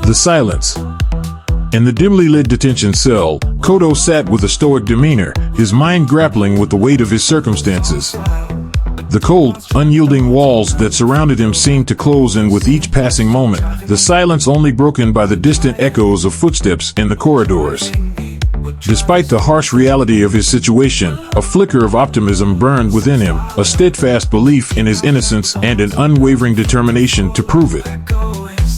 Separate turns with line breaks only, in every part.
The silence. In the dimly lit detention cell, Kodo sat with a stoic demeanor, his mind grappling with the weight of his circumstances. The cold, unyielding walls that surrounded him seemed to close in with each passing moment, the silence only broken by the distant echoes of footsteps in the corridors. Despite the harsh reality of his situation, a flicker of optimism burned within him, a steadfast belief in his innocence and an unwavering determination to prove it.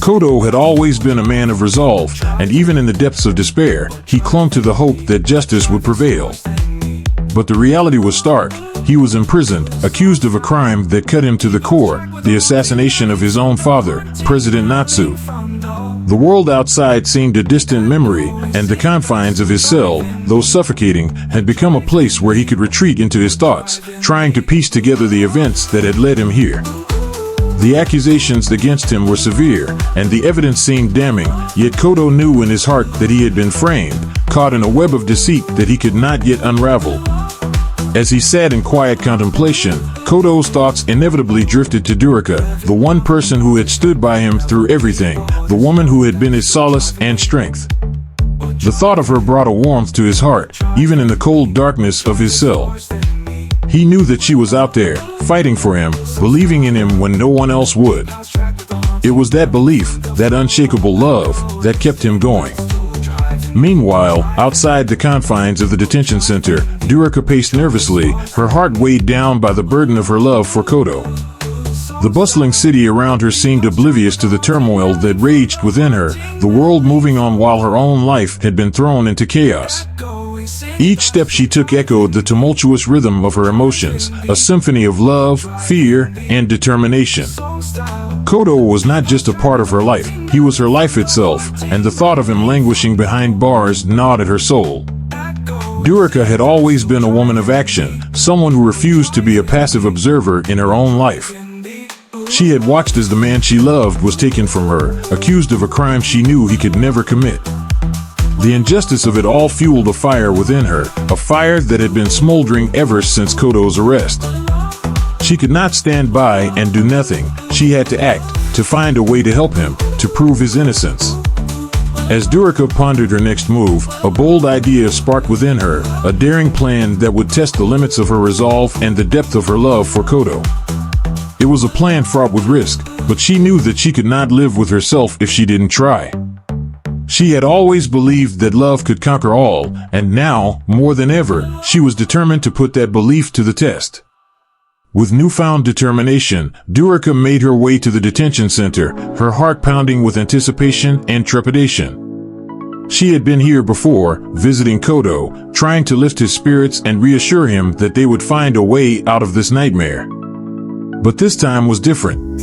Kodo had always been a man of resolve, and even in the depths of despair, he clung to the hope that justice would prevail. But the reality was stark. He was imprisoned, accused of a crime that cut him to the core, the assassination of his own father, President Natsu. The world outside seemed a distant memory, and the confines of his cell, though suffocating, had become a place where he could retreat into his thoughts, trying to piece together the events that had led him here. The accusations against him were severe, and the evidence seemed damning, yet Kodo knew in his heart that he had been framed, caught in a web of deceit that he could not yet unravel. As he sat in quiet contemplation, Kodo's thoughts inevitably drifted to Durika, the one person who had stood by him through everything, the woman who had been his solace and strength. The thought of her brought a warmth to his heart, even in the cold darkness of his cell. He knew that she was out there, fighting for him, believing in him when no one else would. It was that belief, that unshakable love, that kept him going. Meanwhile, outside the confines of the detention center, Durika paced nervously, her heart weighed down by the burden of her love for Kodo. The bustling city around her seemed oblivious to the turmoil that raged within her, the world moving on while her own life had been thrown into chaos. Each step she took echoed the tumultuous rhythm of her emotions, a symphony of love, fear, and determination. Kodo was not just a part of her life, he was her life itself, and the thought of him languishing behind bars gnawed at her soul. Durika had always been a woman of action, someone who refused to be a passive observer in her own life. She had watched as the man she loved was taken from her, accused of a crime she knew he could never commit. The injustice of it all fueled a fire within her, a fire that had been smoldering ever since Kodo's arrest. She could not stand by and do nothing. She had to act, to find a way to help him, to prove his innocence. As Durika pondered her next move, a bold idea sparked within her, a daring plan that would test the limits of her resolve and the depth of her love for Kodo. It was a plan fraught with risk, but she knew that she could not live with herself if she didn't try. She had always believed that love could conquer all, and now, more than ever, she was determined to put that belief to the test. With newfound determination, Durika made her way to the detention center, her heart pounding with anticipation and trepidation. She had been here before, visiting Kodo, trying to lift his spirits and reassure him that they would find a way out of this nightmare. But this time was different.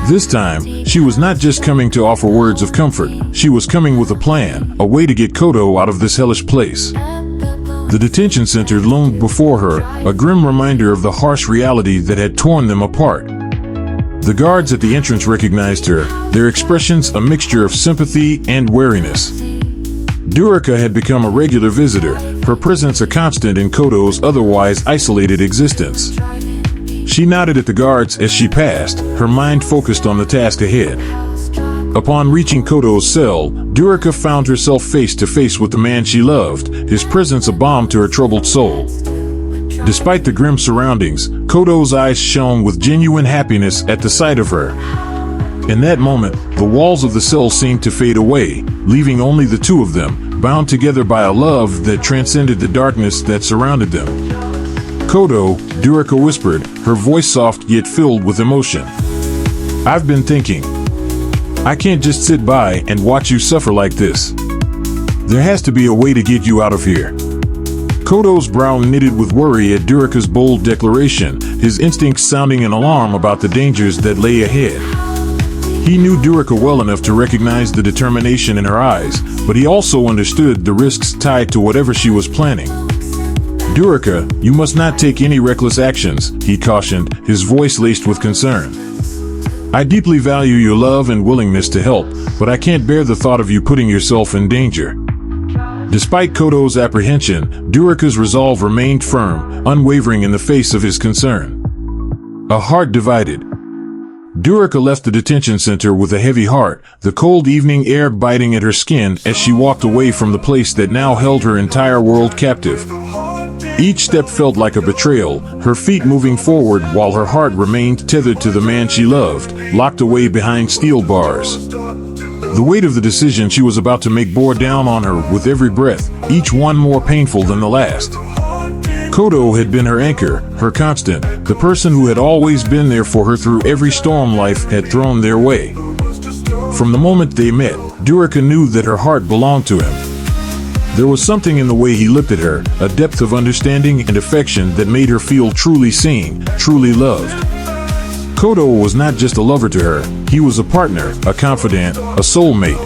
This time, she was not just coming to offer words of comfort, she was coming with a plan, a way to get Kodo out of this hellish place. The detention center loomed before her, a grim reminder of the harsh reality that had torn them apart. The guards at the entrance recognized her, their expressions a mixture of sympathy and wariness. Durika had become a regular visitor, her presence a constant in Kodo's otherwise isolated existence. She nodded at the guards as she passed, her mind focused on the task ahead. Upon reaching Kodo's cell, Durika found herself face to face with the man she loved, his presence a balm to her troubled soul. Despite the grim surroundings, Kodo's eyes shone with genuine happiness at the sight of her. In that moment, the walls of the cell seemed to fade away, leaving only the two of them, bound together by a love that transcended the darkness that surrounded them. "Kodo," Durika whispered, her voice soft yet filled with emotion. "I've been thinking. I can't just sit by and watch you suffer like this. There has to be a way to get you out of here." Kodo's brow knitted with worry at Durika's bold declaration, his instincts sounding an alarm about the dangers that lay ahead. He knew Durika well enough to recognize the determination in her eyes, but he also understood the risks tied to whatever she was planning. "Durika, you must not take any reckless actions," he cautioned, his voice laced with concern. "I deeply value your love and willingness to help, but I can't bear the thought of you putting yourself in danger." Despite Kodo's apprehension, Durika's resolve remained firm, unwavering in the face of his concern. A heart divided. Durika left the detention center with a heavy heart, the cold evening air biting at her skin as she walked away from the place that now held her entire world captive. Each step felt like a betrayal, her feet moving forward while her heart remained tethered to the man she loved, locked away behind steel bars. The weight of the decision she was about to make bore down on her with every breath, each one more painful than the last. Kodo had been her anchor, her constant, the person who had always been there for her through every storm life had thrown their way. From the moment they met, Durika knew that her heart belonged to him. There was something in the way he looked at her, a depth of understanding and affection that made her feel truly seen, truly loved. Kodo was not just a lover to her, he was a partner, a confidant, a soulmate.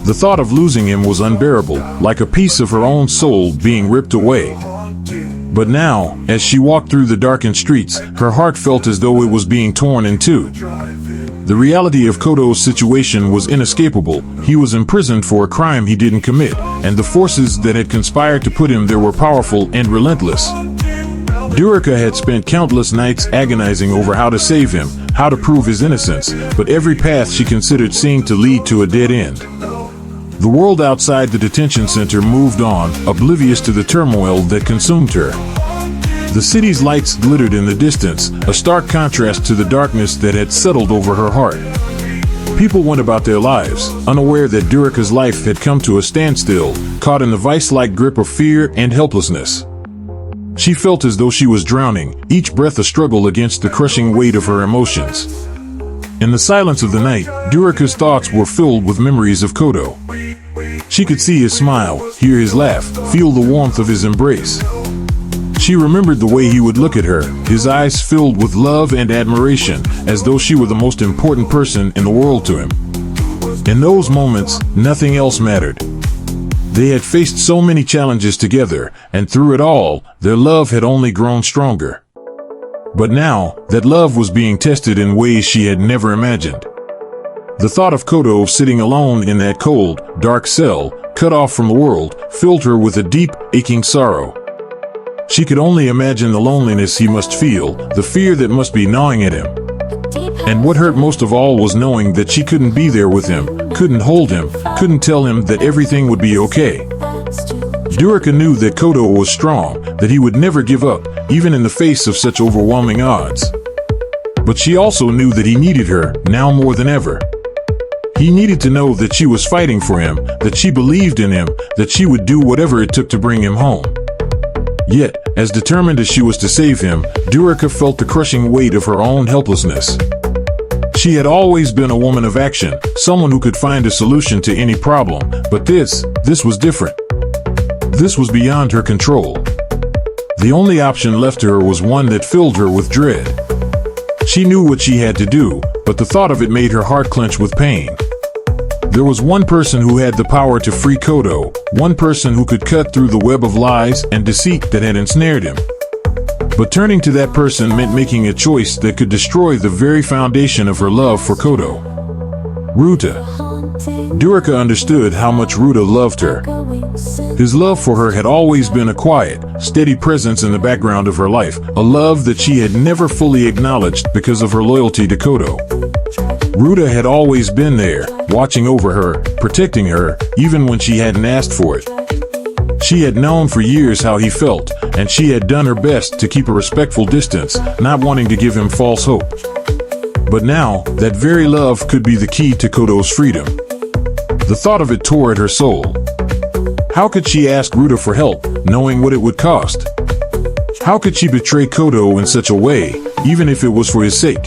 The thought of losing him was unbearable, like a piece of her own soul being ripped away. But now, as she walked through the darkened streets, her heart felt as though it was being torn in two. The reality of Kodo's situation was inescapable. He was imprisoned for a crime he didn't commit, and the forces that had conspired to put him there were powerful and relentless. Durika had spent countless nights agonizing over how to save him, how to prove his innocence, but every path she considered seemed to lead to a dead end. The world outside the detention center moved on, oblivious to the turmoil that consumed her. The city's lights glittered in the distance, a stark contrast to the darkness that had settled over her heart. People went about their lives, unaware that Durika's life had come to a standstill, caught in the vice-like grip of fear and helplessness. She felt as though she was drowning, each breath a struggle against the crushing weight of her emotions. In the silence of the night, Durika's thoughts were filled with memories of Kodo. She could see his smile, hear his laugh, feel the warmth of his embrace. She remembered the way he would look at her, his eyes filled with love and admiration, as though she were the most important person in the world to him. In those moments, nothing else mattered. They had faced so many challenges together, and through it all, their love had only grown stronger. But now, that love was being tested in ways she had never imagined. The thought of Kodo sitting alone in that cold, dark cell, cut off from the world, filled her with a deep, aching sorrow. She could only imagine the loneliness he must feel, the fear that must be gnawing at him. And what hurt most of all was knowing that she couldn't be there with him, couldn't hold him, couldn't tell him that everything would be okay. Durika knew that Kodo was strong, that he would never give up, even in the face of such overwhelming odds. But she also knew that he needed her, now more than ever. He needed to know that she was fighting for him, that she believed in him, that she would do whatever it took to bring him home. Yet, as determined as she was to save him, Durika felt the crushing weight of her own helplessness. She had always been a woman of action, someone who could find a solution to any problem, but this was different. This was beyond her control. The only option left to her was one that filled her with dread. She knew what she had to do, but the thought of it made her heart clench with pain. There was one person who had the power to free Kodo, one person who could cut through the web of lies and deceit that had ensnared him. But turning to that person meant making a choice that could destroy the very foundation of her love for Kodo. Ruta. Durika understood how much Ruta loved her. His love for her had always been a quiet, steady presence in the background of her life, a love that she had never fully acknowledged because of her loyalty to Kodo. Ruta had always been there, watching over her, protecting her, even when she hadn't asked for it. She had known for years how he felt, and she had done her best to keep a respectful distance, not wanting to give him false hope. But now, that very love could be the key to Kodo's freedom. The thought of it tore at her soul. How could she ask Ruta for help, knowing what it would cost? How could she betray Kodo in such a way, even if it was for his sake?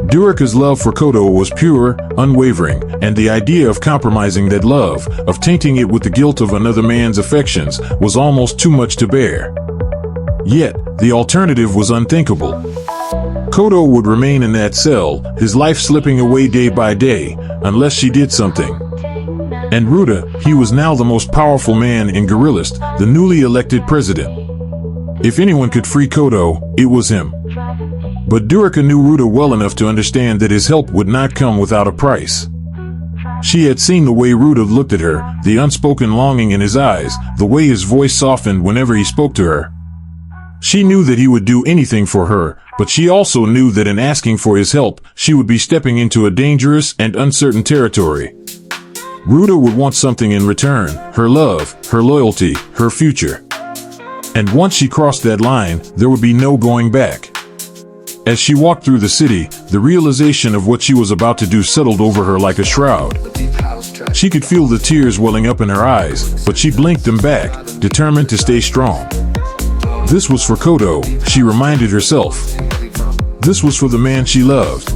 Durika's love for Kodo was pure, unwavering, and the idea of compromising that love, of tainting it with the guilt of another man's affections, was almost too much to bear. Yet, the alternative was unthinkable. Kodo would remain in that cell, his life slipping away day by day, unless she did something. And Ruta, he was now the most powerful man in Gorillist, the newly elected president. If anyone could free Kodo, it was him. But Durika knew Ruta well enough to understand that his help would not come without a price. She had seen the way Ruta looked at her, the unspoken longing in his eyes, the way his voice softened whenever he spoke to her. She knew that he would do anything for her, but she also knew that in asking for his help, she would be stepping into a dangerous and uncertain territory. Ruta would want something in return: her love, her loyalty, her future. And once she crossed that line, there would be no going back. As she walked through the city, the realization of what she was about to do settled over her like a shroud. She could feel the tears welling up in her eyes, but she blinked them back, determined to stay strong. This was for Kodo, she reminded herself. This was for the man she loved.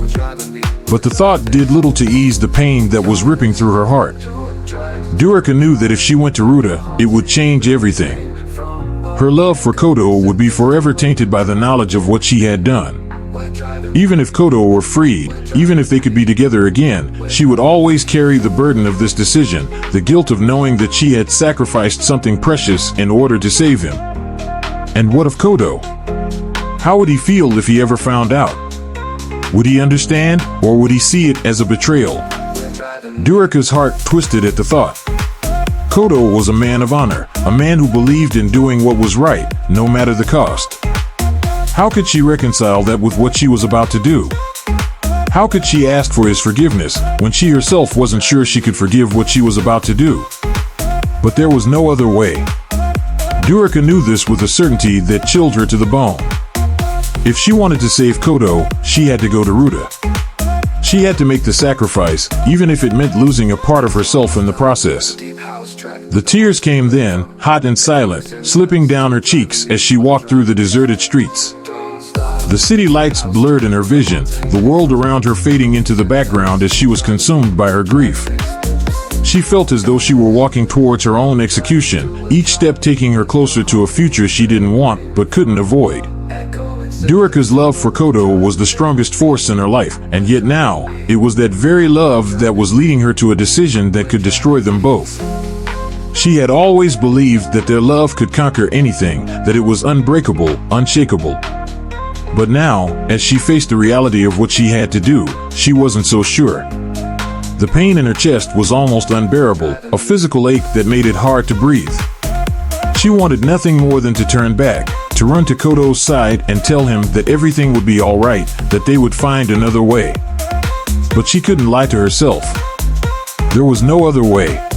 But the thought did little to ease the pain that was ripping through her heart. Durika knew that if she went to Ruta, it would change everything. Her love for Kodo would be forever tainted by the knowledge of what she had done. Even if Kodo were freed, even if they could be together again, she would always carry the burden of this decision, the guilt of knowing that she had sacrificed something precious in order to save him. And what of Kodo? How would he feel if he ever found out? Would he understand, or would he see it as a betrayal? Durika's heart twisted at the thought. Kodo was a man of honor, a man who believed in doing what was right, no matter the cost. How could she reconcile that with what she was about to do? How could she ask for his forgiveness when she herself wasn't sure she could forgive what she was about to do? But there was no other way. Durika knew this with a certainty that chilled her to the bone. If she wanted to save Kodo, she had to go to Ruta. She had to make the sacrifice, even if it meant losing a part of herself in the process. The tears came then, hot and silent, slipping down her cheeks as she walked through the deserted streets. The city lights blurred in her vision, the world around her fading into the background as she was consumed by her grief. She felt as though she were walking towards her own execution, each step taking her closer to a future she didn't want but couldn't avoid. Durika's love for Kodo was the strongest force in her life, and yet now, it was that very love that was leading her to a decision that could destroy them both. She had always believed that their love could conquer anything, that it was unbreakable, unshakable. But now, as she faced the reality of what she had to do, she wasn't so sure. The pain in her chest was almost unbearable, a physical ache that made it hard to breathe. She wanted nothing more than to turn back, to run to Kodo's side and tell him that everything would be all right, that they would find another way. But she couldn't lie to herself. There was no other way.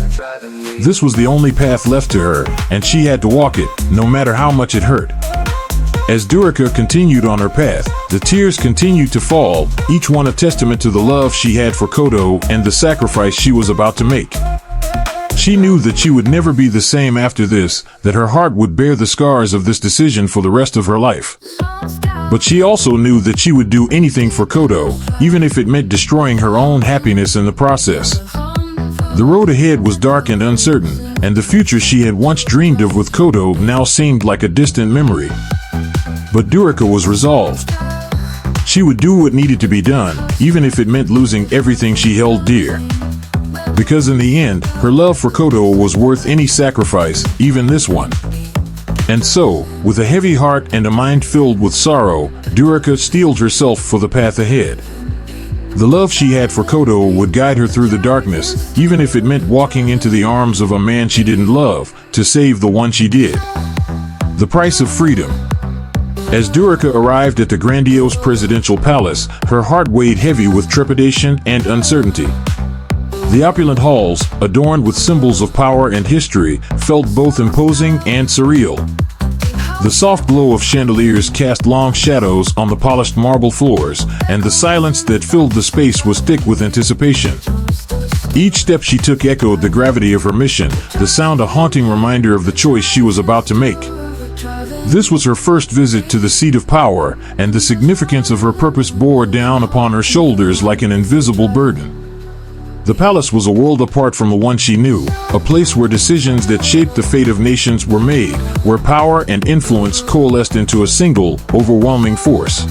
This was the only path left to her, and she had to walk it, no matter how much it hurt. As Durika continued on her path, the tears continued to fall, each one a testament to the love she had for Kodo and the sacrifice she was about to make. She knew that she would never be the same after this, that her heart would bear the scars of this decision for the rest of her life. But she also knew that she would do anything for Kodo, even if it meant destroying her own happiness in the process. The road ahead was dark and uncertain, and the future she had once dreamed of with Kodo now seemed like a distant memory. But Durika was resolved. She would do what needed to be done, even if it meant losing everything she held dear. Because in the end, her love for Kodo was worth any sacrifice, even this one. And so, with a heavy heart and a mind filled with sorrow, Durika steeled herself for the path ahead. The love she had for Kodo would guide her through the darkness, even if it meant walking into the arms of a man she didn't love, to save the one she did. The price of freedom. As Durika arrived at the grandiose presidential palace, her heart weighed heavy with trepidation and uncertainty. The opulent halls, adorned with symbols of power and history, felt both imposing and surreal. The soft glow of chandeliers cast long shadows on the polished marble floors, and the silence that filled the space was thick with anticipation. Each step she took echoed the gravity of her mission, the sound a haunting reminder of the choice she was about to make. This was her first visit to the seat of power, and the significance of her purpose bore down upon her shoulders like an invisible burden. The palace was a world apart from the one she knew, a place where decisions that shaped the fate of nations were made, where power and influence coalesced into a single, overwhelming force.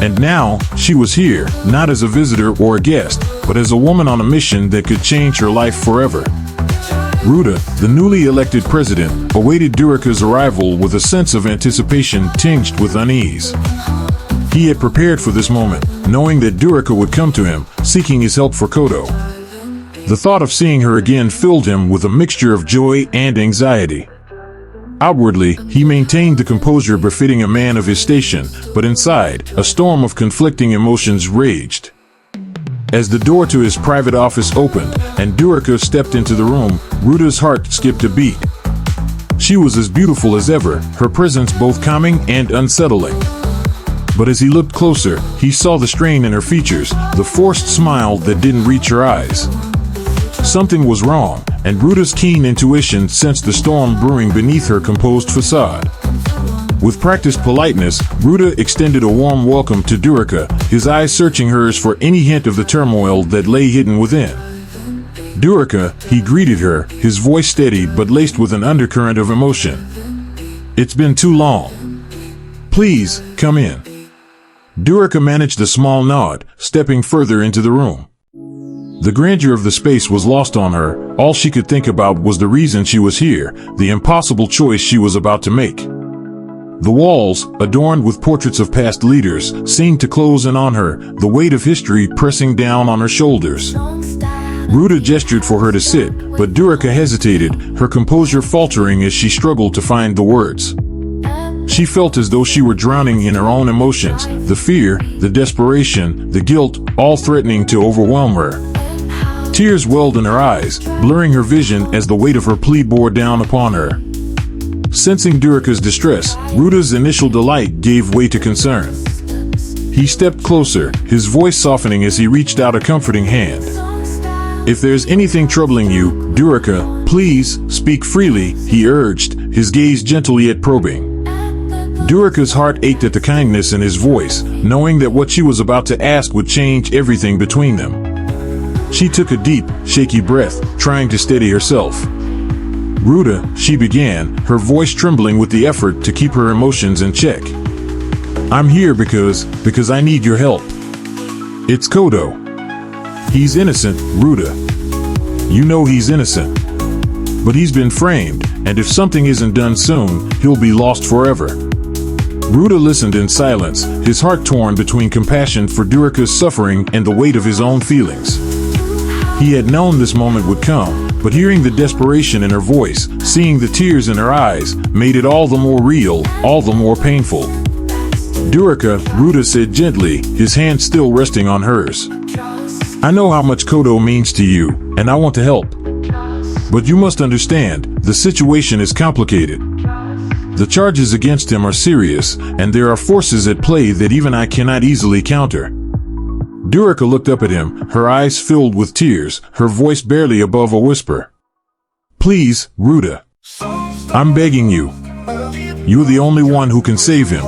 And now, she was here, not as a visitor or a guest, but as a woman on a mission that could change her life forever. Ruta, the newly elected president, awaited Durika's arrival with a sense of anticipation tinged with unease. He had prepared for this moment, knowing that Durika would come to him, seeking his help for Kodo. The thought of seeing her again filled him with a mixture of joy and anxiety. Outwardly, he maintained the composure befitting a man of his station, but inside, a storm of conflicting emotions raged. As the door to his private office opened, and Durika stepped into the room, Ruta's heart skipped a beat. She was as beautiful as ever, her presence both calming and unsettling. But as he looked closer, he saw the strain in her features, the forced smile that didn't reach her eyes. Something was wrong, and Ruta's keen intuition sensed the storm brewing beneath her composed facade. With practiced politeness, Ruta extended a warm welcome to Durika, his eyes searching hers for any hint of the turmoil that lay hidden within. Durika, he greeted her, his voice steady but laced with an undercurrent of emotion. "It's been too long. Please, come in." Durika managed a small nod, stepping further into the room. The grandeur of the space was lost on her. All she could think about was the reason she was here, the impossible choice she was about to make. The walls, adorned with portraits of past leaders, seemed to close in on her, the weight of history pressing down on her shoulders. Ruta gestured for her to sit, but Durika hesitated, her composure faltering as she struggled to find the words. She felt as though she were drowning in her own emotions, the fear, the desperation, the guilt, all threatening to overwhelm her. Tears welled in her eyes, blurring her vision as the weight of her plea bore down upon her. Sensing Durika's distress, Ruta's initial delight gave way to concern. He stepped closer, his voice softening as he reached out a comforting hand. "If there's anything troubling you, Durika, please, speak freely," he urged, his gaze gentle yet probing. Durika's heart ached at the kindness in his voice, knowing that what she was about to ask would change everything between them. She took a deep, shaky breath, trying to steady herself. "Ruta," she began, her voice trembling with the effort to keep her emotions in check. "I'm here because I need your help. It's Kodo. He's innocent, Ruta. You know he's innocent. But he's been framed, and if something isn't done soon, he'll be lost forever." Ruta listened in silence, his heart torn between compassion for Durika's suffering and the weight of his own feelings. He had known this moment would come, but hearing the desperation in her voice, seeing the tears in her eyes, made it all the more real, all the more painful. "Durika," Ruta said gently, his hand still resting on hers. "I know how much Kodo means to you, and I want to help. But you must understand, the situation is complicated. The charges against him are serious, and there are forces at play that even I cannot easily counter." Durika looked up at him, her eyes filled with tears, her voice barely above a whisper. "Please, Ruta. I'm begging you. You're the only one who can save him.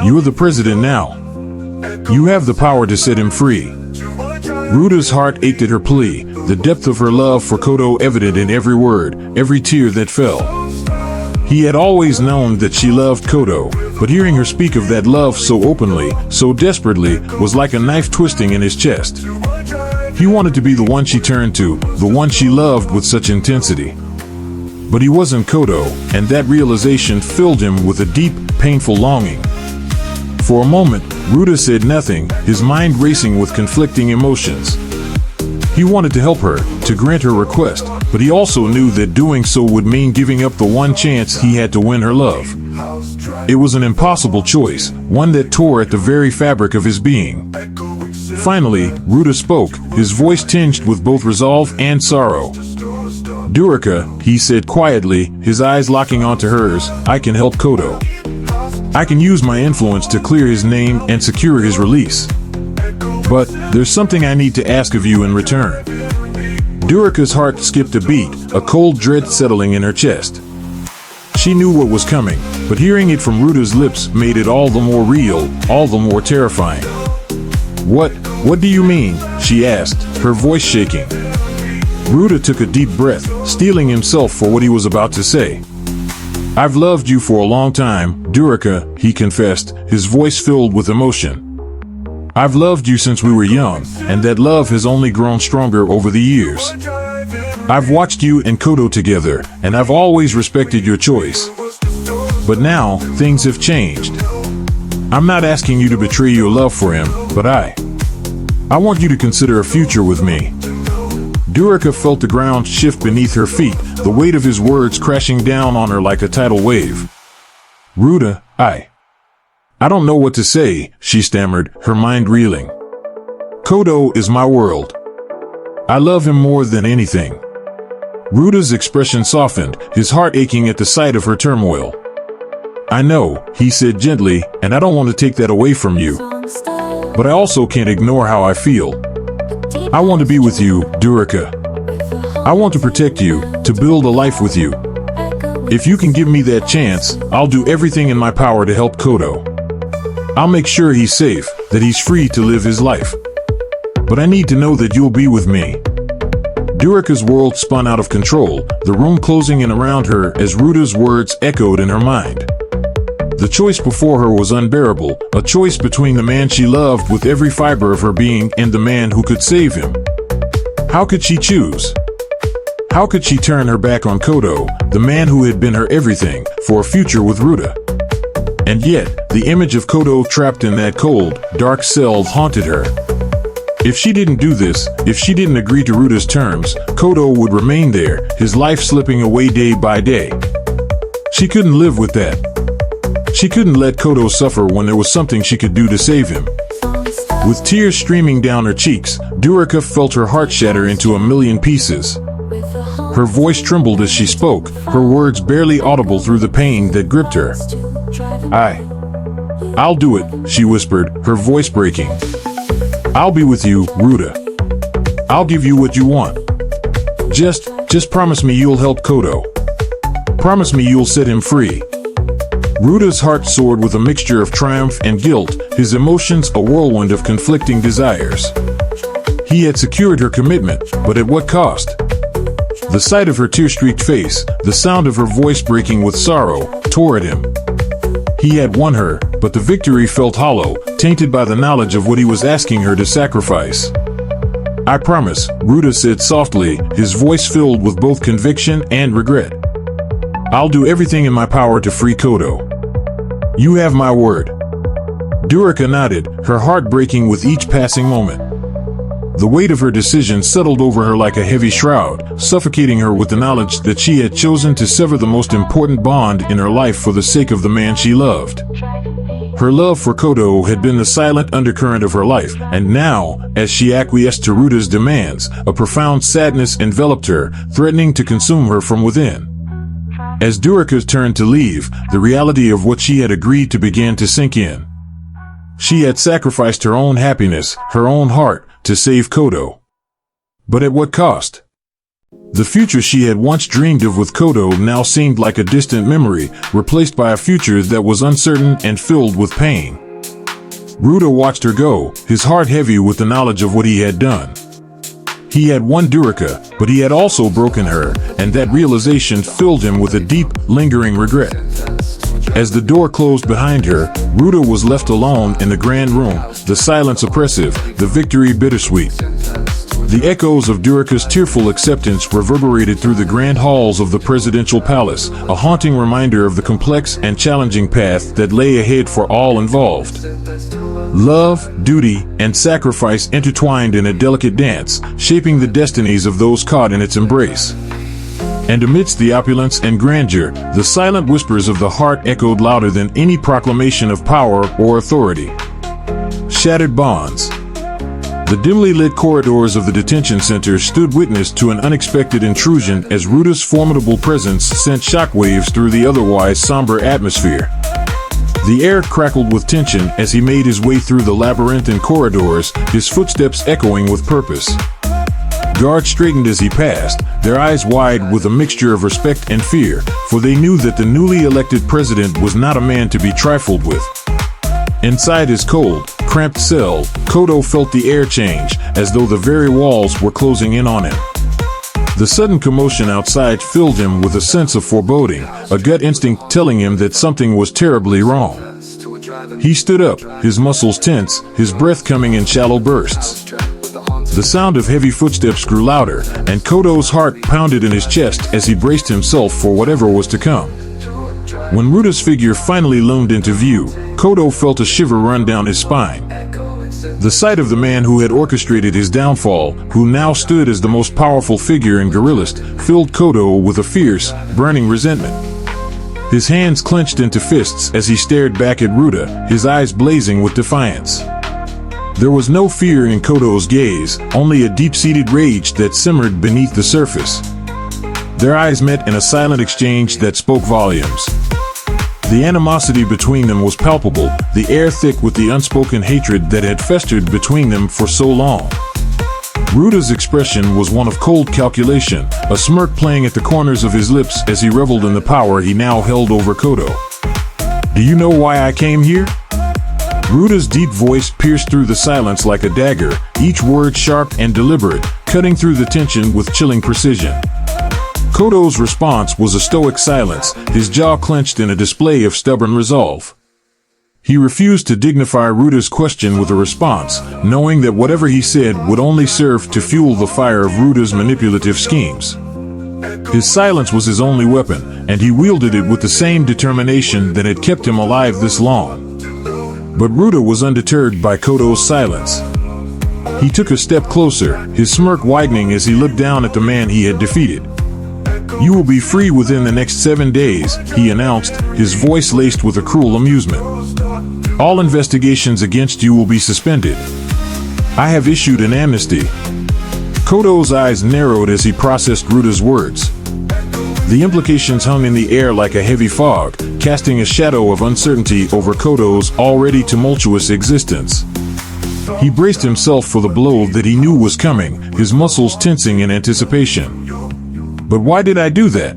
You're the president now. You have the power to set him free." Ruta's heart ached at her plea, the depth of her love for Kodo evident in every word, every tear that fell. He had always known that she loved Kodo, but hearing her speak of that love so openly, so desperately, was like a knife twisting in his chest. He wanted to be the one she turned to, the one she loved with such intensity. But he wasn't Kodo, and that realization filled him with a deep, painful longing. For a moment, Ruta said nothing, his mind racing with conflicting emotions. He wanted to help her, to grant her request, but he also knew that doing so would mean giving up the one chance he had to win her love. It was an impossible choice, one that tore at the very fabric of his being. Finally, Ruta spoke, his voice tinged with both resolve and sorrow. "Durika," he said quietly, his eyes locking onto hers, "I can help Kodo. I can use my influence to clear his name and secure his release. But there's something I need to ask of you in return." Durika's heart skipped a beat, a cold dread settling in her chest. She knew what was coming, but hearing it from Ruta's lips made it all the more real, all the more terrifying. What do you mean?" she asked, her voice shaking. Ruta took a deep breath, steeling himself for what he was about to say. "I've loved you for a long time, Durika," he confessed, his voice filled with emotion. "I've loved you since we were young, and that love has only grown stronger over the years. I've watched you and Kodo together, and I've always respected your choice. But now, things have changed. I'm not asking you to betray your love for him, but I want you to consider a future with me." Durika felt the ground shift beneath her feet, the weight of his words crashing down on her like a tidal wave. "Ruta, I don't know what to say," she stammered, her mind reeling. "Kodo is my world. I love him more than anything." Ruta's expression softened, his heart aching at the sight of her turmoil. "I know," he said gently, "and I don't want to take that away from you. But I also can't ignore how I feel. I want to be with you, Durika. I want to protect you, to build a life with you. If you can give me that chance, I'll do everything in my power to help Kodo. I'll make sure he's safe, that he's free to live his life. But I need to know that you'll be with me." Durika's world spun out of control, the room closing in around her as Ruta's words echoed in her mind. The choice before her was unbearable, a choice between the man she loved with every fiber of her being and the man who could save him. How could she choose? How could she turn her back on Kodo, the man who had been her everything, for a future with Ruta? And yet, the image of Kodo trapped in that cold, dark cell haunted her. If she didn't do this, if she didn't agree to Ruta's terms, Kodo would remain there, his life slipping away day by day. She couldn't live with that. She couldn't let Kodo suffer when there was something she could do to save him. With tears streaming down her cheeks, Durika felt her heart shatter into a million pieces. Her voice trembled as she spoke, her words barely audible through the pain that gripped her. I'll do it," she whispered, her voice breaking. "I'll be with you, Ruta. I'll give you what you want. Just promise me you'll help Kodo. Promise me you'll set him free." Ruta's heart soared with a mixture of triumph and guilt, his emotions a whirlwind of conflicting desires. He had secured her commitment, but at what cost? The sight of her tear-streaked face, the sound of her voice breaking with sorrow, tore at him. He had won her, but the victory felt hollow, tainted by the knowledge of what he was asking her to sacrifice. "I promise," Ruta said softly, his voice filled with both conviction and regret. "I'll do everything in my power to free Kodo. You have my word." Durika nodded, her heart breaking with each passing moment. The weight of her decision settled over her like a heavy shroud, suffocating her with the knowledge that she had chosen to sever the most important bond in her life for the sake of the man she loved. Her love for Kodo had been the silent undercurrent of her life, and now, as she acquiesced to Ruta's demands, a profound sadness enveloped her, threatening to consume her from within. As Durika turned to leave, the reality of what she had agreed to began to sink in. She had sacrificed her own happiness, her own heart, to save Kodo. But at what cost? The future she had once dreamed of with Kodo now seemed like a distant memory, replaced by a future that was uncertain and filled with pain. Ruta watched her go, his heart heavy with the knowledge of what he had done. He had won Durika, but he had also broken her, and that realization filled him with a deep, lingering regret. As the door closed behind her, Ruta was left alone in the grand room, the silence oppressive, the victory bittersweet. The echoes of Durika's tearful acceptance reverberated through the grand halls of the presidential palace, a haunting reminder of the complex and challenging path that lay ahead for all involved. Love, duty, and sacrifice intertwined in a delicate dance, shaping the destinies of those caught in its embrace. And amidst the opulence and grandeur, the silent whispers of the heart echoed louder than any proclamation of power or authority. Shattered bonds. The dimly lit corridors of the detention center stood witness to an unexpected intrusion as Ruta's formidable presence sent shockwaves through the otherwise somber atmosphere. The air crackled with tension as he made his way through the labyrinthine corridors, his footsteps echoing with purpose. Guards straightened as he passed, their eyes wide with a mixture of respect and fear, for they knew that the newly elected president was not a man to be trifled with. Inside his cold, cramped cell, Kodo felt the air change, as though the very walls were closing in on him. The sudden commotion outside filled him with a sense of foreboding, a gut instinct telling him that something was terribly wrong. He stood up, his muscles tense, his breath coming in shallow bursts. The sound of heavy footsteps grew louder, and Kodo's heart pounded in his chest as he braced himself for whatever was to come. When Ruta's figure finally loomed into view, Kodo felt a shiver run down his spine. The sight of the man who had orchestrated his downfall, who now stood as the most powerful figure in Gorillist, filled Kodo with a fierce, burning resentment. His hands clenched into fists as he stared back at Ruda, his eyes blazing with defiance. There was no fear in Kodo's gaze, only a deep-seated rage that simmered beneath the surface. Their eyes met in a silent exchange that spoke volumes. The animosity between them was palpable, the air thick with the unspoken hatred that had festered between them for so long. Ruda's expression was one of cold calculation, a smirk playing at the corners of his lips as he reveled in the power he now held over Kodo. "Do you know why I came here?" Ruda's deep voice pierced through the silence like a dagger, each word sharp and deliberate, cutting through the tension with chilling precision. Kodo's response was a stoic silence, his jaw clenched in a display of stubborn resolve. He refused to dignify Ruda's question with a response, knowing that whatever he said would only serve to fuel the fire of Ruda's manipulative schemes. His silence was his only weapon, and he wielded it with the same determination that had kept him alive this long. But Ruda was undeterred by Kodo's silence. He took a step closer, his smirk widening as he looked down at the man he had defeated. "You will be free within the next 7 days, he announced, his voice laced with a cruel amusement. "All investigations against you will be suspended. I have issued an amnesty." Kodo's eyes narrowed as he processed Ruda's words. The implications hung in the air like a heavy fog, casting a shadow of uncertainty over Kodo's already tumultuous existence. He braced himself for the blow that he knew was coming, his muscles tensing in anticipation. "But why did I do that?"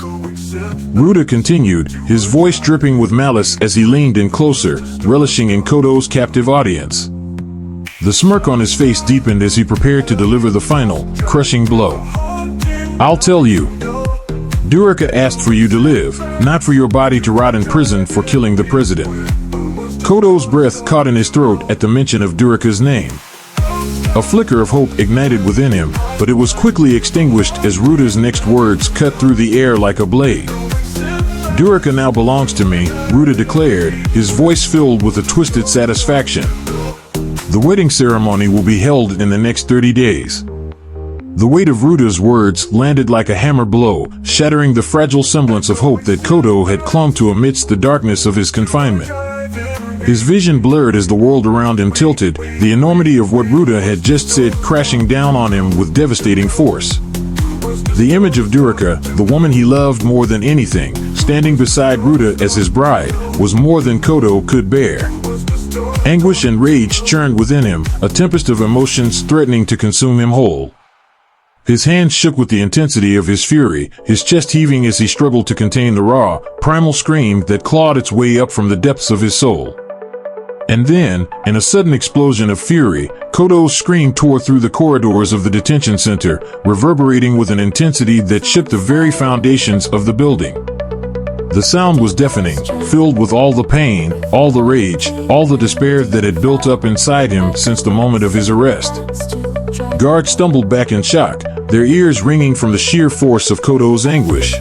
Ruda continued, his voice dripping with malice as he leaned in closer, relishing in Kodo's captive audience. The smirk on his face deepened as he prepared to deliver the final, crushing blow. "I'll tell you. Durika asked for you to live, not for your body to rot in prison for killing the president." Kodo's breath caught in his throat at the mention of Durika's name. A flicker of hope ignited within him, but it was quickly extinguished as Ruda's next words cut through the air like a blade. "Durika now belongs to me," Ruda declared, his voice filled with a twisted satisfaction. "The wedding ceremony will be held in the next 30 days. The weight of Ruda's words landed like a hammer blow, shattering the fragile semblance of hope that Kodo had clung to amidst the darkness of his confinement. His vision blurred as the world around him tilted, the enormity of what Ruda had just said crashing down on him with devastating force. The image of Durika, the woman he loved more than anything, standing beside Ruda as his bride, was more than Kodo could bear. Anguish and rage churned within him, a tempest of emotions threatening to consume him whole. His hands shook with the intensity of his fury, his chest heaving as he struggled to contain the raw, primal scream that clawed its way up from the depths of his soul. And then, in a sudden explosion of fury, Kodo's scream tore through the corridors of the detention center, reverberating with an intensity that shook the very foundations of the building. The sound was deafening, filled with all the pain, all the rage, all the despair that had built up inside him since the moment of his arrest. Guards stumbled back in shock, their ears ringing from the sheer force of Kodo's anguish.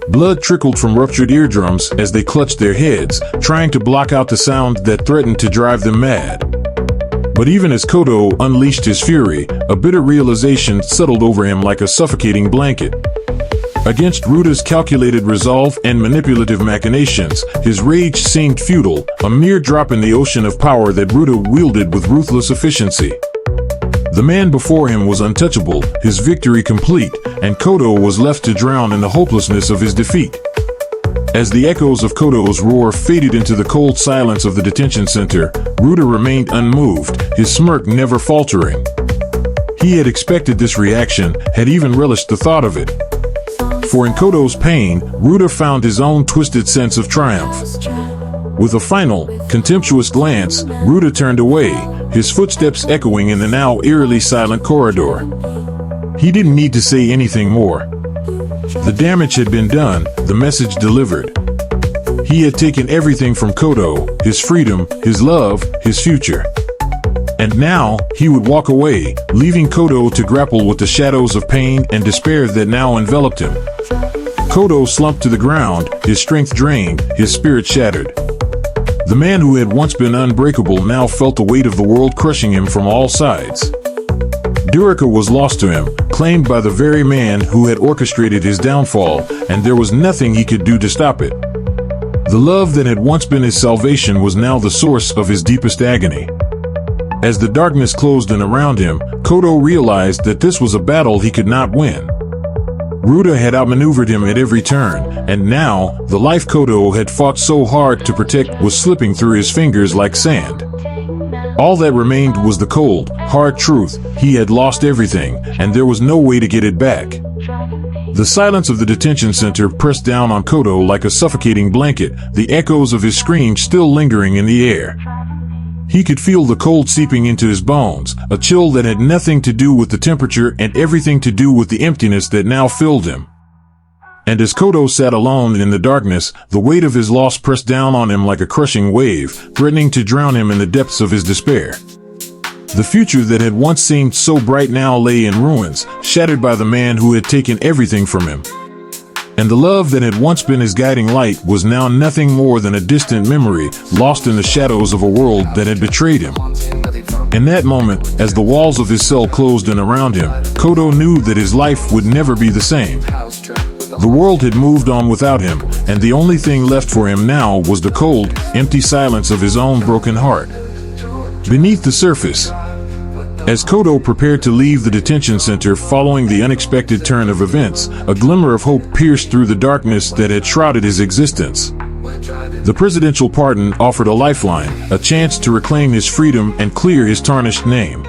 Blood trickled from ruptured eardrums as they clutched their heads, trying to block out the sound that threatened to drive them mad. But even as Kodo unleashed his fury, a bitter realization settled over him like a suffocating blanket. Against Ruda's calculated resolve and manipulative machinations, his rage seemed futile, a mere drop in the ocean of power that Ruda wielded with ruthless efficiency. The man before him was untouchable, his victory complete, and Kodo was left to drown in the hopelessness of his defeat. As the echoes of Kodo's roar faded into the cold silence of the detention center, Ruda remained unmoved, his smirk never faltering. He had expected this reaction, had even relished the thought of it. For in Kodo's pain, Ruda found his own twisted sense of triumph. With a final, contemptuous glance, Ruda turned away, his footsteps echoing in the now eerily silent corridor. He didn't need to say anything more. The damage had been done, the message delivered. He had taken everything from Kodo, his freedom, his love, his future. And now, he would walk away, leaving Kodo to grapple with the shadows of pain and despair that now enveloped him. Kodo slumped to the ground, his strength drained, his spirit shattered. The man who had once been unbreakable now felt the weight of the world crushing him from all sides. Durica was lost to him, claimed by the very man who had orchestrated his downfall, and there was nothing he could do to stop it. The love that had once been his salvation was now the source of his deepest agony. As the darkness closed in around him, Kodo realized that this was a battle he could not win. Ruda had outmaneuvered him at every turn, and now, the life Kodo had fought so hard to protect was slipping through his fingers like sand. All that remained was the cold, hard truth: he had lost everything, and there was no way to get it back. The silence of the detention center pressed down on Kodo like a suffocating blanket, the echoes of his screams still lingering in the air. He could feel the cold seeping into his bones, a chill that had nothing to do with the temperature and everything to do with the emptiness that now filled him. And as Kodo sat alone in the darkness, the weight of his loss pressed down on him like a crushing wave, threatening to drown him in the depths of his despair. The future that had once seemed so bright now lay in ruins, shattered by the man who had taken everything from him. And the love that had once been his guiding light was now nothing more than a distant memory, lost in the shadows of a world that had betrayed him. In that moment, as the walls of his cell closed in around him, Kodo knew that his life would never be the same. The world had moved on without him, and the only thing left for him now was the cold, empty silence of his own broken heart. Beneath the surface, as Kodo prepared to leave the detention center following the unexpected turn of events, a glimmer of hope pierced through the darkness that had shrouded his existence. The presidential pardon offered a lifeline, a chance to reclaim his freedom and clear his tarnished name.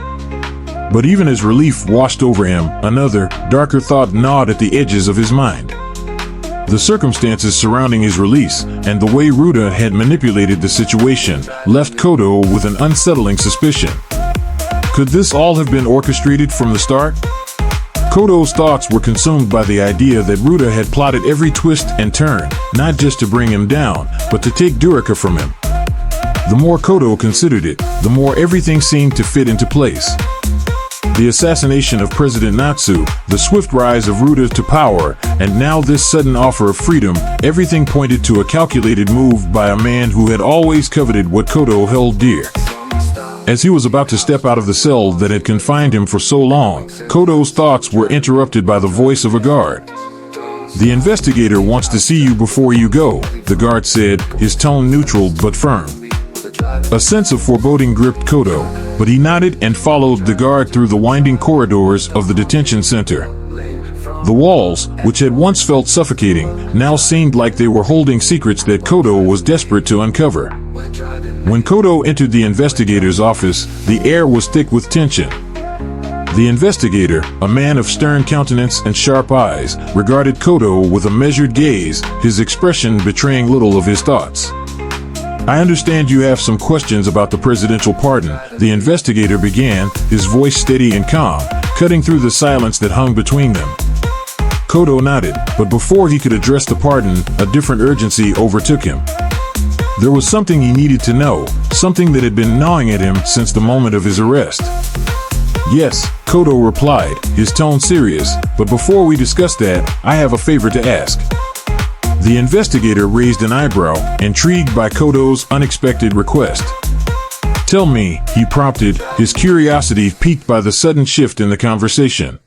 But even as relief washed over him, another, darker thought gnawed at the edges of his mind. The circumstances surrounding his release, and the way Ruda had manipulated the situation, left Kodo with an unsettling suspicion. Could this all have been orchestrated from the start? Kodo's thoughts were consumed by the idea that Ruda had plotted every twist and turn, not just to bring him down, but to take Durica from him. The more Kodo considered it, the more everything seemed to fit into place. The assassination of President Natsu, the swift rise of Ruda to power, and now this sudden offer of freedom, everything pointed to a calculated move by a man who had always coveted what Kodo held dear. As he was about to step out of the cell that had confined him for so long, Kodo's thoughts were interrupted by the voice of a guard. "The investigator wants to see you before you go," the guard said, his tone neutral but firm. A sense of foreboding gripped Kodo, but he nodded and followed the guard through the winding corridors of the detention center. The walls, which had once felt suffocating, now seemed like they were holding secrets that Kodo was desperate to uncover. When Kodo entered the investigator's office, the air was thick with tension. The investigator, a man of stern countenance and sharp eyes, regarded Kodo with a measured gaze, his expression betraying little of his thoughts. "I understand you have some questions about the presidential pardon," the investigator began, his voice steady and calm, cutting through the silence that hung between them. Kodo nodded, but before he could address the pardon, a different urgency overtook him. There was something he needed to know, something that had been gnawing at him since the moment of his arrest. "Yes," Kodo replied, his tone serious, "but before we discuss that, I have a favor to ask." The investigator raised an eyebrow, intrigued by Kodo's unexpected request. "Tell me," he prompted, his curiosity piqued by the sudden shift in the conversation.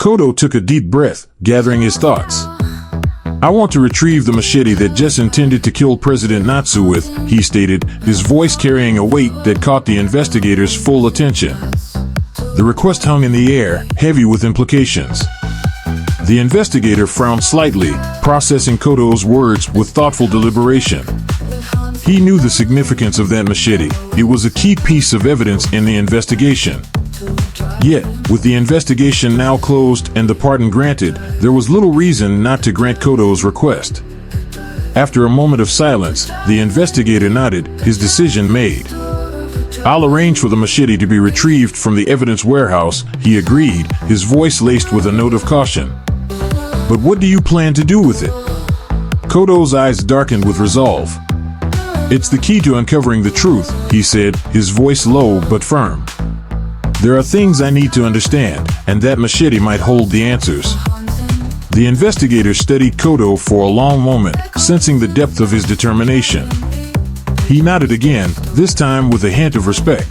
Kodo took a deep breath, gathering his thoughts. "I want to retrieve the machete that Jess intended to kill President Natsu with," he stated, his voice carrying a weight that caught the investigator's full attention. The request hung in the air, heavy with implications. The investigator frowned slightly, processing Kodo's words with thoughtful deliberation. He knew the significance of that machete. It was a key piece of evidence in the investigation. Yet, with the investigation now closed and the pardon granted, there was little reason not to grant Kodo's request. After a moment of silence, the investigator nodded, his decision made. "I'll arrange for the machete to be retrieved from the evidence warehouse," he agreed, his voice laced with a note of caution. "But what do you plan to do with it?" Kodo's eyes darkened with resolve. "It's the key to uncovering the truth," he said, his voice low but firm. "There are things I need to understand, and that machete might hold the answers." The investigator studied Kodo for a long moment, sensing the depth of his determination. He nodded again, this time with a hint of respect.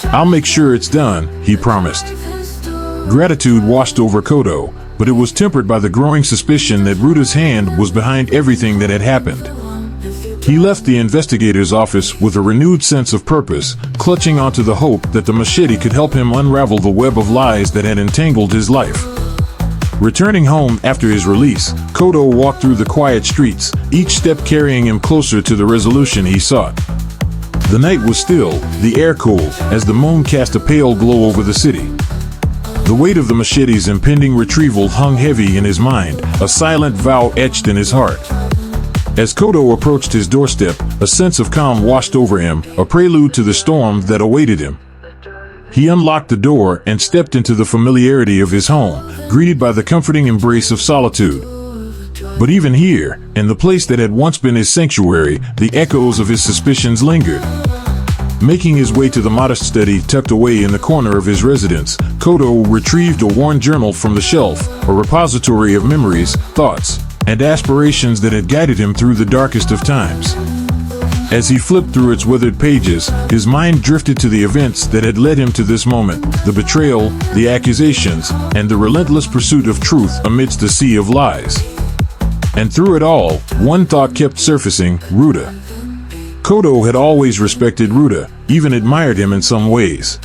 "I'll make sure it's done," he promised. Gratitude washed over Kodo, but it was tempered by the growing suspicion that Ruta's hand was behind everything that had happened. He left the investigator's office with a renewed sense of purpose, clutching onto the hope that the machete could help him unravel the web of lies that had entangled his life. Returning home after his release, Kodo walked through the quiet streets, each step carrying him closer to the resolution he sought. The night was still, the air cool, as the moon cast a pale glow over the city. The weight of the machete's impending retrieval hung heavy in his mind, a silent vow etched in his heart. As Kodo approached his doorstep, a sense of calm washed over him, a prelude to the storm that awaited him. He unlocked the door and stepped into the familiarity of his home, greeted by the comforting embrace of solitude. But even here, in the place that had once been his sanctuary, the echoes of his suspicions lingered. Making his way to the modest study tucked away in the corner of his residence, Kodo retrieved a worn journal from the shelf, a repository of memories, thoughts, and aspirations that had guided him through the darkest of times. As he flipped through its withered pages, his mind drifted to the events that had led him to this moment, the betrayal, the accusations, and the relentless pursuit of truth amidst a sea of lies. And through it all, one thought kept surfacing: Ruta. Kodo had always respected Ruta, even admired him in some ways.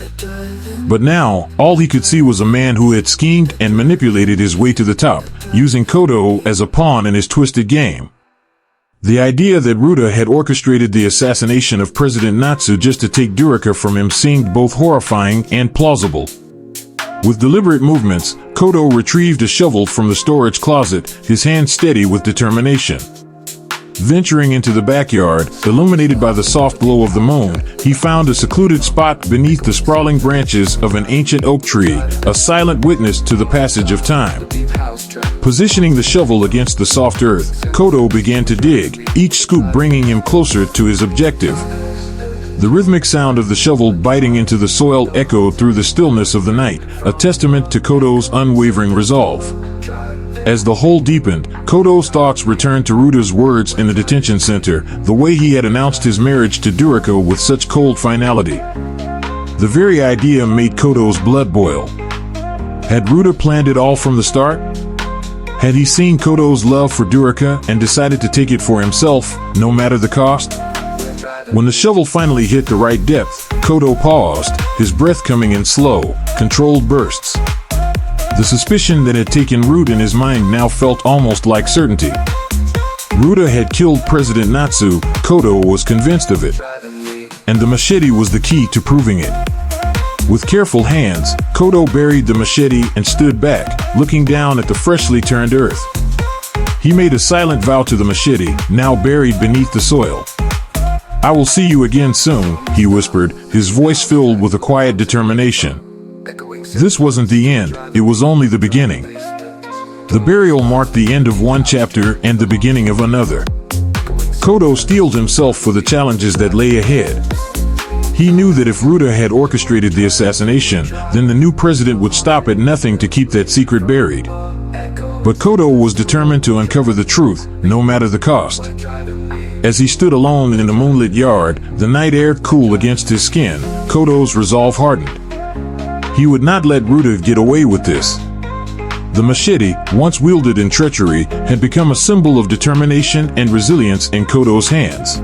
But now, all he could see was a man who had schemed and manipulated his way to the top, using Kodo as a pawn in his twisted game. The idea that Ruta had orchestrated the assassination of President Natsu just to take Durika from him seemed both horrifying and plausible. With deliberate movements, Kodo retrieved a shovel from the storage closet, his hand steady with determination. Venturing into the backyard, illuminated by the soft glow of the moon, he found a secluded spot beneath the sprawling branches of an ancient oak tree, a silent witness to the passage of time. Positioning the shovel against the soft earth, Kodo began to dig, each scoop bringing him closer to his objective. The rhythmic sound of the shovel biting into the soil echoed through the stillness of the night, a testament to Kodo's unwavering resolve. As the hole deepened, Kodo's thoughts returned to Ruta's words in the detention center, the way he had announced his marriage to Durika with such cold finality. The very idea made Kodo's blood boil. Had Ruta planned it all from the start? Had he seen Kodo's love for Durika and decided to take it for himself, no matter the cost? When the shovel finally hit the right depth, Kodo paused, his breath coming in slow, controlled bursts. The suspicion that had taken root in his mind now felt almost like certainty. Ruta had killed President Natsu, Kodo was convinced of it. And the machete was the key to proving it. With careful hands, Kodo buried the machete and stood back, looking down at the freshly turned earth. He made a silent vow to the machete, now buried beneath the soil. "I will see you again soon," he whispered, his voice filled with a quiet determination. This wasn't the end, it was only the beginning. The burial marked the end of one chapter and the beginning of another. Kodo steeled himself for the challenges that lay ahead. He knew that if Ruta had orchestrated the assassination, then the new president would stop at nothing to keep that secret buried. But Kodo was determined to uncover the truth, no matter the cost. As he stood alone in the moonlit yard, the night air cool against his skin, Kodo's resolve hardened. He would not let Ruta get away with this. The machete, once wielded in treachery, had become a symbol of determination and resilience in Kodo's hands.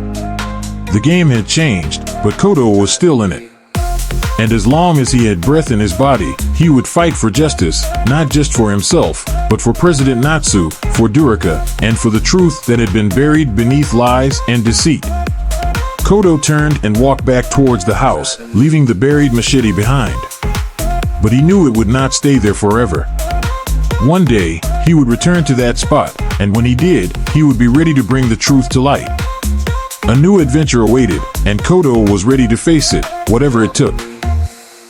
The game had changed, but Kodo was still in it. And as long as he had breath in his body, he would fight for justice, not just for himself, but for President Natsu, for Durika, and for the truth that had been buried beneath lies and deceit. Kodo turned and walked back towards the house, leaving the buried machete behind. But he knew it would not stay there forever. One day, he would return to that spot, and when he did, he would be ready to bring the truth to light. A new adventure awaited, and Kodo was ready to face it, whatever it took.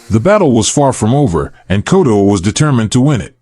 The battle was far from over, and Kodo was determined to win it.